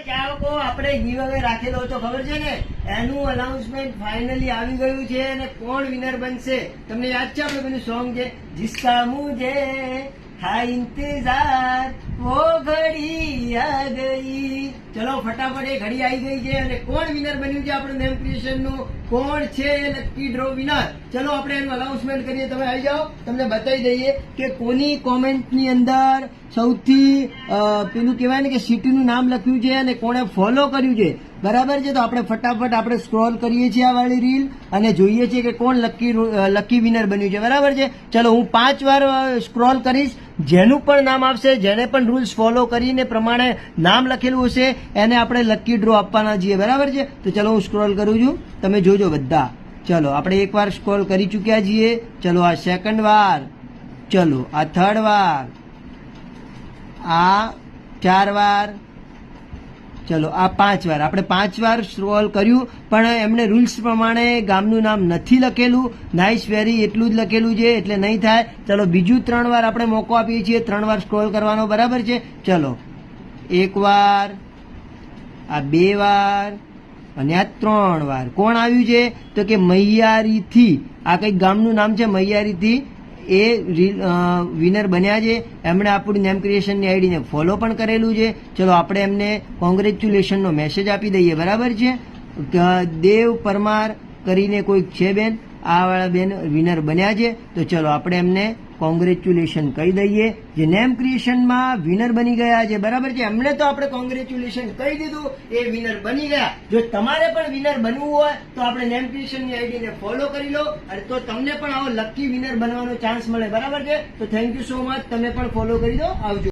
ચાહકો આપણે ગીવ અવે રાખેલો હતો ખબર છે ને, એનું અનાઉન્સમેન્ટ ફાઇનલી આવી ગયું છે અને કોણ વિનર બનશે તમને યાદ છે? આપણે પેલું સોંગ છે, जिसका मुझे था इंतजार वो घड़ी आ गई. ચલો ફટાફટ એ ઘડી આવી ગઈ છે અને કોણ વિનર બન્યું છે આપણું નેમ ક્રિએશન નું, કોણ છે લકી ડ્રો વિનર. ચલો આપણે એનું અનાઉન્સમેન્ટ કરીએ. તમે આવી જાઓ, તમને બતાવી દઈએ કે કોની કોમેન્ટ ની અંદર સૌથી પેલું કહેવાય ને કે સિટી નું નામ લખ્યું છે અને કોણે ફોલો કર્યું છે. બરાબર છે, તો આપણે ફટાફટ આપણે સ્ક્રોલ કરીએ છીએ આ વાળી રીલ અને જોઈએ છીએ કે કોણ લકી વિનર બન્યું છે. બરાબર છે, ચલો હું 5 વાર સ્ક્રોલ કરીશ. જેનું પણ નામ આવશે, જેને પણ રૂલ્સ ફોલો કરીને પ્રમાણે નામ લખેલું હશે એને આપણે લકી ડ્રો આપવાના છીએ. બરાબર છે, તો ચલો હું સ્ક્રોલ કરું છું, તમે જોજો બધા. ચલો આપણે એક વાર સ્ક્રોલ કરી ચૂક્યા છીએ. ચલો આ સેકન્ડ વાર, ચલો આ થર્ડ વાર, આ 4 વાર, ચલો આ 5 વાર. આપણે 5 વાર સ્ક્રોલ કર્યું પણ એમણે રૂલ્સ પ્રમાણે ગામનું નામ નથી લખેલું. નાઇસ વેરી એટલું જ લખેલું છે એટલે નહીં થાય. ચલો બીજું 3 વાર આપણે મોકો આપીએ છીએ, 3 વાર સ્ક્રોલ કરવાનો. બરાબર છે, ચલો 1 વાર, આ 2 વાર અને આ 3 વાર. કોણ આવ્યું છે? તો કે મૈયારીથી. આ કંઈક ગામનું નામ છે મૈયારીથી, એ વિનર બન્યા છે. એમણે આપણું નેમ ક્રિએશનની આઈડીને ફોલો પણ કરેલું છે. ચલો આપણે એમને કોંગ્રેચ્યુલેશનનો મેસેજ આપી દઈએ. બરાબર છે, દેવ પરમાર કરીને કોઈક છે બેન, આ વાળા બેન વિનર બન્યા છે. તો ચલો આપણે એમને કોંગ્રેચ્યુલેશન કહી દઈએ, જે નેમ ક્રિએશનમાં વિનર બની ગયા છે. બરાબર છે, એમને તો આપણે કોંગ્રેચ્યુલેશન કહી દીધું, એ વિનર બની ગયા. જો તમારે પણ વિનર બનવું હોય તો આપણે નેમ ક્રિએશનની આઈડીને ફોલો કરી લો અને તો તમને પણ આવો લકી વિનર બનવાનો ચાન્સ મળે. બરાબર છે, તો થેન્ક યુ સો મચ. તમે પણ ફોલો કરી દો. આવજો.